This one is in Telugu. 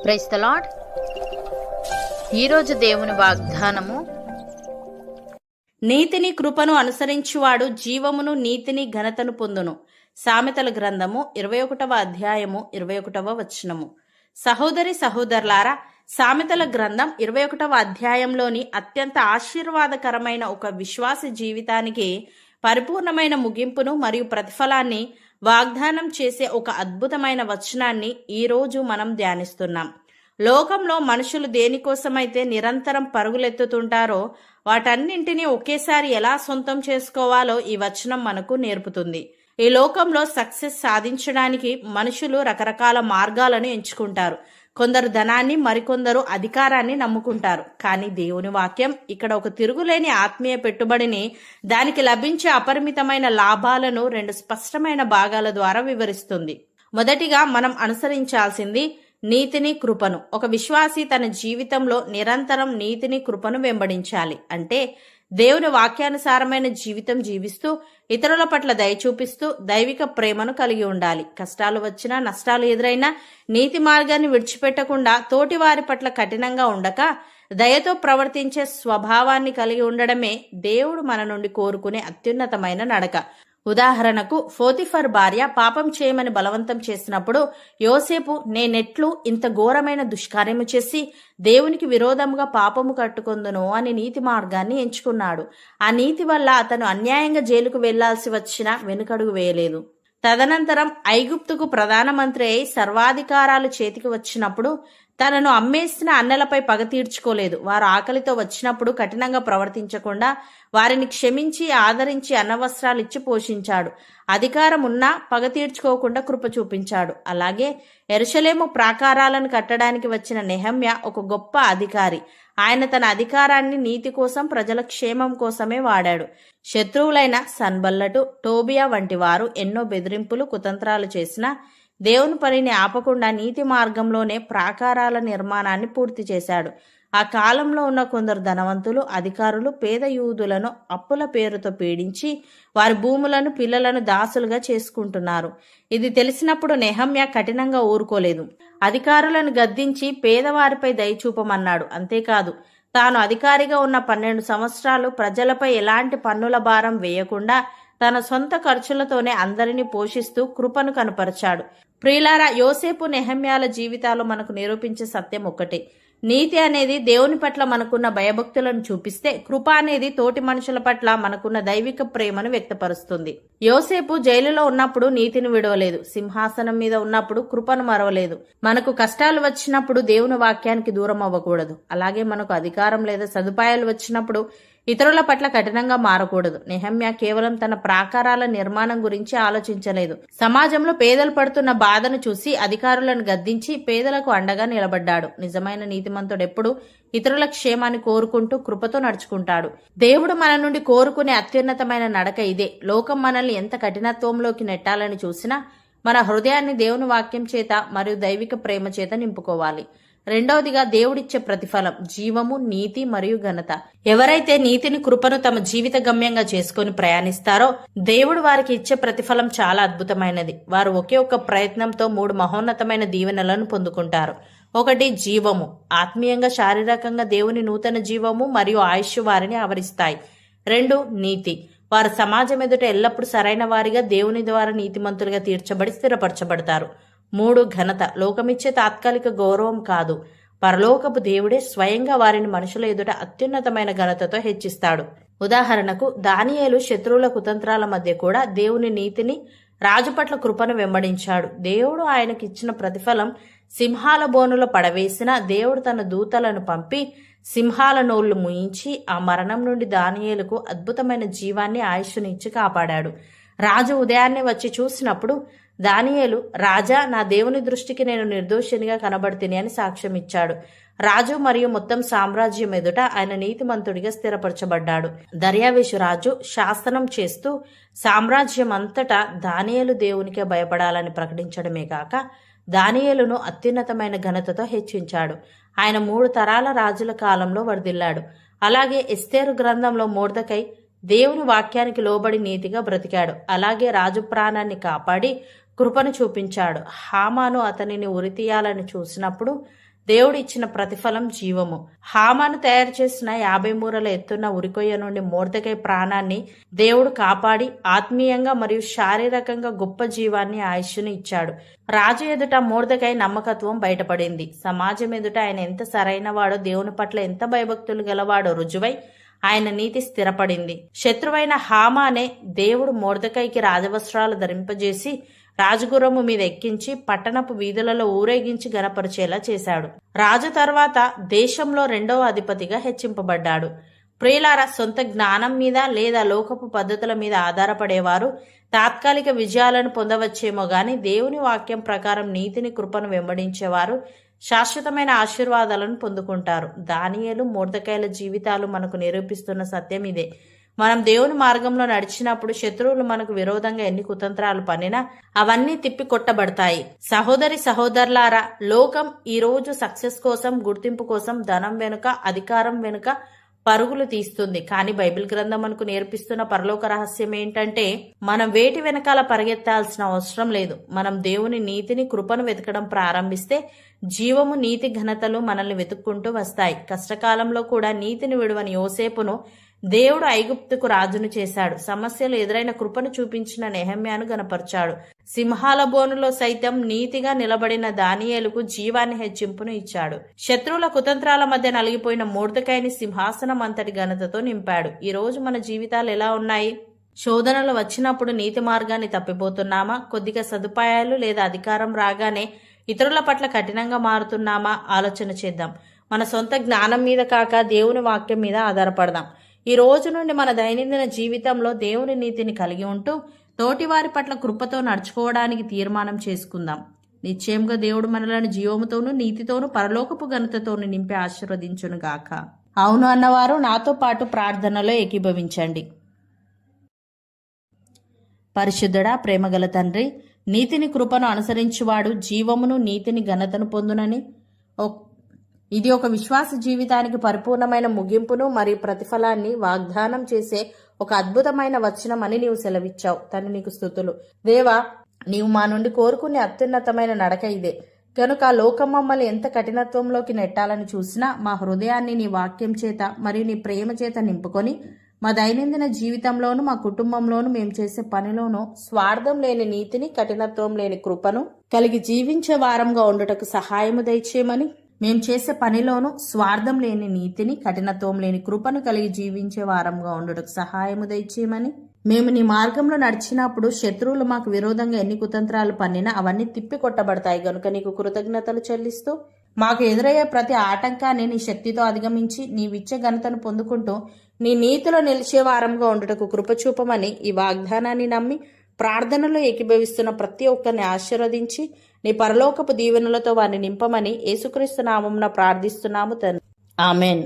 Praise the lord. ఈరోజు దేవుని వాగ్దానము, నీతిని కృపను అనుసరించువాడు జీవమును నీతిని ఘనతను పొందును. సామెతల గ్రంథము 21వ అధ్యాయము 21వ వచనము. సహోదరి సహోదరులారా, సామెతల గ్రంథం 21వ అధ్యాయంలోని అత్యంత ఆశీర్వాదకరమైన ఒక విశ్వాసి జీవితానికి పరిపూర్ణమైన ముగింపును మరియు ప్రతిఫలాన్ని వాగ్దానం చేసే ఒక అద్భుతమైన వచనాన్ని ఈరోజు మనం ధ్యానిస్తున్నాం. లోకంలో మనుషులు దేనికోసమైతే నిరంతరం పరుగులెత్తుతుంటారో వాటన్నింటినీ ఒకేసారి ఎలా సొంతం చేసుకోవాలో ఈ వచనం మనకు నేర్పుతుంది. ఈ లోకంలో సక్సెస్ సాధించడానికి మనుషులు రకరకాల మార్గాలను ఎంచుకుంటారు. కొందరు ధనాన్ని, మరికొందరు అధికారాన్ని నమ్ముకుంటారు. కానీ దేవుని వాక్యం ఇక్కడ ఒక తిరుగులేని ఆత్మీయ పెట్టుబడిని, దానికి లభించే అపరిమితమైన లాభాలను 2 స్పష్టమైన భాగాల ద్వారా వివరిస్తుంది. మొదటిగా మనం అనుసరించాల్సింది నీతిని, కృపను. ఒక విశ్వాసి తన జీవితంలో నిరంతరం నీతిని, కృపను వెంబడించాలి. అంటే దేవుని వాక్యానుసారమైన జీవితం జీవిస్తూ ఇతరుల పట్ల దయ చూపిస్తూ దైవిక ప్రేమను కలిగి ఉండాలి. కష్టాలు వచ్చినా, నష్టాలు ఎదురైనా నీతి మార్గాన్ని విడిచిపెట్టకుండా తోటి వారి పట్ల కఠినంగా ఉండక దయతో ప్రవర్తించే స్వభావాన్ని కలిగి ఉండడమే దేవుడు మన నుండి కోరుకునే అత్యున్నతమైన నడక. ఉదాహరణకు, పోతిఫర్ భార్య పాపం చేయమని బలవంతం చేసినప్పుడు యోసేపు, నేనెట్లు ఇంత ఘోరమైన దుష్కార్యము చేసి దేవునికి విరోధముగా పాపము కట్టుకొందును అని నీతి మార్గాన్ని ఎంచుకున్నాడు. ఆ నీతి వల్ల అతను అన్యాయంగా జైలుకు వెళ్లాల్సి వచ్చినా వెనుకడుగు వేయలేదు. తదనంతరం ఐగుప్తుకు ప్రధానమంత్రి అయి సర్వాధికారాలు చేతికి వచ్చినప్పుడు తనను అమ్మేసిన అన్నలపై పగ తీర్చుకోలేదు. వారు ఆకలితో వచ్చినప్పుడు కఠినంగా ప్రవర్తించకుండా వారిని క్షమించి ఆదరించి అన్నవస్త్రాలు ఇచ్చి పోషించాడు. అధికారం ఉన్నా పగ తీర్చుకోకుండా కృప చూపించాడు. అలాగే యెరూషలేము ప్రాకారాలను కట్టడానికి వచ్చిన నెహమ్యా ఒక గొప్ప అధికారి. ఆయన తన అధికారాన్ని నీతి కోసం, ప్రజల క్షేమం కోసమే వాడాడు. శత్రువులైన సన్బల్లటు, టోబియా వంటి వారు ఎన్నో బెదిరింపులు, కుతంత్రాలు చేసినా దేవుని పనిని ఆపకుండా నీతి మార్గంలోనే ప్రాకారాల నిర్మాణాన్ని పూర్తి చేశాడు. ఆ కాలంలో ఉన్న కొందరు ధనవంతులు, అధికారులు పేద యూదులను అప్పుల పేరుతో పీడించి వారి భూములను, పిల్లలను దాసులుగా చేసుకుంటున్నారు. ఇది తెలిసినప్పుడు నెహమ్యా కఠినంగా ఊరుకోలేదు. అధికారులను గద్దించి పేదవారిపై దయ చూపమన్నాడు. అంతేకాదు, తాను అధికారిగా ఉన్న 12 సంవత్సరాలు ప్రజలపై ఎలాంటి పన్నుల భారం వేయకుండా తన సొంత ఖర్చులతోనే అందరినీ పోషిస్తూ కృపను కనపరిచాడు. ప్రియులారా, యోసేపు, నెహమ్యాల జీవితాలు మనకు నిరూపించే సత్యం ఒక్కటే. నీతి అనేది దేవుని పట్ల మనకున్న భయభక్తులను చూపిస్తే, కృప అనేది తోటి మనుషుల పట్ల మనకున్న దైవిక ప్రేమను వ్యక్తపరుస్తుంది. యోసేపు జైలులో ఉన్నప్పుడు నీతిని విడవలేదు. సింహాసనం మీద ఉన్నప్పుడు కృపను మరవలేదు. మనకు కష్టాలు వచ్చినప్పుడు దేవుని వాక్యానికి దూరం అవ్వకూడదు. అలాగే మనకు అధికారం లేదా సదుపాయాలు వచ్చినప్పుడు ఇతరుల పట్ల కఠినంగా మారకూడదు. నెహమ్యా కేవలం తన ప్రాకారాల నిర్మాణం గురించి ఆలోచించలేదు. సమాజంలో పేదలు పడుతున్న బాధను చూసి అధికారులను గద్దించి పేదలకు అండగా నిలబడ్డాడు. నిజమైన నీతిమంతుడు ఎప్పుడు ఇతరుల క్షేమాన్ని కోరుకుంటూ కృపతో నడుచుకుంటాడు. దేవుడు మన నుండి కోరుకునే అత్యున్నతమైన నడక ఇదే. లోకం మనల్ని ఎంత కఠినత్వంలోకి నెట్టాలని చూసినా మన హృదయాన్ని దేవుని వాక్యం చేత మరియు దైవిక ప్రేమ చేత నింపుకోవాలి. రెండవదిగా, దేవుడిచ్చే ప్రతిఫలం జీవము, నీతి మరియు ఘనత. ఎవరైతే నీతిని, కృపను తమ జీవిత గమ్యంగా చేసుకుని ప్రయాణిస్తారో దేవుడు వారికి ఇచ్చే ప్రతిఫలం చాలా అద్భుతమైనది. వారు ఒకే ఒక్క ప్రయత్నంతో 3 మహోన్నతమైన దీవెనలను పొందుకుంటారు. 1 జీవము. ఆత్మీయంగా, శారీరకంగా దేవుని నూతన జీవము మరియు ఆయుష్ వారిని ఆవరిస్తాయి. 2 నీతి. వారు సమాజం ఎదుట ఎల్లప్పుడూ సరైన వారిగా దేవుని ద్వారా నీతిమంతులుగా తీర్చబడి స్థిరపరచబడతారు. 3 ఘనత. లోకమిచ్చే తాత్కాలిక గౌరవం కాదు, పరలోకపు దేవుడే స్వయంగా వారిని మనుషుల ఎదుట అత్యున్నతమైన ఘనతతో హెచ్చిస్తాడు. ఉదాహరణకు, దానియేలు శత్రువుల కుతంత్రాల మధ్య కూడా దేవుని నీతిని, రాజు పట్ల కృపను వెంబడించాడు. దేవుడు ఆయనకిచ్చిన ప్రతిఫలం సింహాల బోనులో పడవేసిన దేవుడు తన దూతలను పంపి సింహాల నోళ్లు ముయించి ఆ మరణం నుండి దానియేలుకు అద్భుతమైన జీవాన్ని, ఆయుష్ను ఇచ్చి కాపాడాడు. రాజు ఉదయాన్నే వచ్చి చూసినప్పుడు దానియేలు, రాజా, నా దేవుని దృష్టికి నేను నిర్దోషినిగా కనబడుతుని అని సాక్ష్యం ఇచ్చాడు. రాజు మరియు మొత్తం సామ్రాజ్యం ఎదుట ఆయన నీతిమంతుడిగా స్థిరపరచబడ్డాడు. దర్యావేషు రాజు శాసనం చేస్తూ సామ్రాజ్యం అంతటా దానియేలు దేవునికే భయపడాలని ప్రకటించడమే కాక దానియేలును అత్యున్నతమైన ఘనతతో హెచ్చించాడు. ఆయన 3 తరాల రాజుల కాలంలో వర్ధిల్లాడు. అలాగే ఎస్తేరు గ్రంథంలో మొర్దెకై దేవుని వాక్యానికి లోబడి నీతిగా బ్రతికాడు. అలాగే రాజు ప్రాణాన్ని కాపాడి కృపను చూపించాడు. హామాను అతనిని ఉరితీయాలని చూసినప్పుడు దేవుడు ఇచ్చిన ప్రతిఫలం జీవము. హామాను తయారు చేసిన 50 మూరల ఎత్తున్న ఉరికొయ్య నుండి మొర్దెకై ప్రాణాన్ని దేవుడు కాపాడి ఆత్మీయంగా మరియు శారీరకంగా గొప్ప జీవాన్ని ఆయుష్ను ఇచ్చాడు. రాజు ఎదుట మొర్దెకై నమ్మకత్వం బయటపడింది. సమాజం ఎదుట ఆయన ఎంత సరైనవాడో, దేవుని పట్ల ఎంత భయభక్తులు గలవాడో రుజువై ఆయన నీతి స్థిరపడింది. శత్రువైన హామానే దేవుడు మొర్దెకైకి రాజవస్త్రాలు ధరింపజేసి రాజగుర్రము మీద ఎక్కించి పట్టణపు వీధులలో ఊరేగించి గనపరిచేలా చేశాడు. రాజు తర్వాత దేశంలో 2వ అధిపతిగా హెచ్చింపబడ్డాడు. ప్రియులారా, సొంత జ్ఞానం మీద లేదా లోకపు పద్ధతుల మీద ఆధారపడేవారు తాత్కాలిక విజయాలను పొందవచ్చేమో గాని దేవుని వాక్యం ప్రకారం నీతిని, కృపను వెంబడించేవారు శాశ్వతమైన ఆశీర్వాదాలను పొందుకుంటారు. దానియేలు, మొర్దెకైల జీవితాలు మనకు నిరూపిస్తున్న సత్యం ఇదే. మనం దేవుని మార్గంలో నడిచినప్పుడు శత్రువులు మనకు విరోధంగా ఎన్ని కుతంత్రాలు పన్నినా అవన్నీ తిప్పి కొట్టబడతాయి. సహోదరి సహోదరులారా, లోకం ఈ రోజు సక్సెస్ కోసం, గుర్తింపు కోసం ధనం వెనుక, అధికారం వెనుక పరుగులు తీస్తుంది. కానీ బైబిల్ గ్రంథం మనకు నేర్పిస్తున్న పరలోక రహస్యం ఏంటంటే, మనం వేటి వెనకాల పరిగెత్తాల్సిన అవసరం లేదు. మనం దేవుని నీతిని, కృపను వెతకడం ప్రారంభిస్తే జీవము, నీతి, ఘనతలు మనల్ని వెతుక్కుంటూ వస్తాయి. కష్టకాలంలో కూడా నీతిని విడువని యోసేపును దేవుడు ఐగుప్తుకు రాజును చేశాడు. సమస్యలు ఎదురైన కృపను చూపించిన నెహమ్యాను గనపరిచాడు. సింహాల బోనులో సైతం నీతిగా నిలబడిన దానియేలుకు జీవాన్ని హెచ్చింపును ఇచ్చాడు. శత్రువుల కుతంత్రాల మధ్య నలిగిపోయిన మొర్దెకైని సింహాసనం అంతటి ఘనతతో నింపాడు. ఈ రోజు మన జీవితాలు ఎలా ఉన్నాయి? శోధనలు వచ్చినప్పుడు నీతి మార్గాన్ని తప్పిపోతున్నామా? కొద్దిగా సదుపాయాలు లేదా అధికారం రాగానే ఇతరుల పట్ల కఠినంగా మారుతున్నామా? ఆలోచన చేద్దాం. మన సొంత జ్ఞానం మీద కాక దేవుని వాక్యం మీద ఆధారపడదాం. ఈ రోజు నుండి మన దైనందిన జీవితంలో దేవుని నీతిని కలిగి ఉంటూ తోటివారి పట్ల కృపతో నడుచుకోవడానికి తీర్మానం చేసుకుందాం. నిశ్చయంగా దేవుడు మనలను జీవముతోనూ, నీతితోనూ, పరలోకపు ఘనతతోనూ నింపి ఆశీర్వదించును గాక. అవును అన్నవారు నాతో పాటు ప్రార్థనలో ఏకీభవించండి. పరిశుద్ధుడా, ప్రేమగల తండ్రి, నీతిని, కృపను అనుసరించువాడు జీవమును, నీతిని, ఘనతను పొందునని ఇది ఒక విశ్వాస జీవితానికి పరిపూర్ణమైన ముగింపును మరియు ప్రతిఫలాన్ని వాగ్దానం చేసే ఒక అద్భుతమైన వచనం అని నీవు సెలవిచ్చావు. తండ్రి, నీకు స్తుతులు. దేవా, నీవు మా నుండి కోరుకునే అత్యున్నతమైన నడక ఇదే. కనుక లోకం మమ్మల్ని ఎంత కఠినత్వంలోకి నెట్టాలని చూసినా మా హృదయాన్ని నీ వాక్యం చేత మరియు నీ ప్రేమ చేత నింపుకొని మా దైనందిన జీవితంలోను, మా కుటుంబంలోను, మేము చేసే పనిలోనూ స్వార్థం లేని నీతిని, కఠినత్వం లేని కృపను కలిగి జీవించే వారంగా ఉండుటకు సహాయము దయచేయమని, మేము చేసే పనిలోనూ స్వార్థం లేని నీతిని, కఠినత్వం లేని కృపను కలిగి జీవించే వారంగా ఉండుటకు సహాయము దయచేయమని, మేము నీ మార్గంలో నడిచినప్పుడు శత్రువులు మాకు విరోధంగా ఎన్ని కుతంత్రాలు పన్నినా అవన్నీ తిప్పి కొట్టబడతాయి. గనుక నీకు కృతజ్ఞతలు చెల్లిస్తూ మాకు ఎదురయ్యే ప్రతి ఆటంకాన్ని నీ శక్తితో అధిగమించి నీవిచ్చే ఘనతను పొందుకుంటూ నీ నీతిలో నిలిచే వారంగా ఉండుటకు కృపచూపమని ఈ వాగ్దానాన్ని నమ్మి ప్రార్థనలో ఏకీభవిస్తున్న ప్రతి ఒక్కరిని ఆశీర్వదించి నీ పరలోకపు దీవెనలతో వారిని నింపమని యేసుక్రీస్తు నామమున ప్రార్థిస్తున్నాము తండ్రి. ఆమెన్.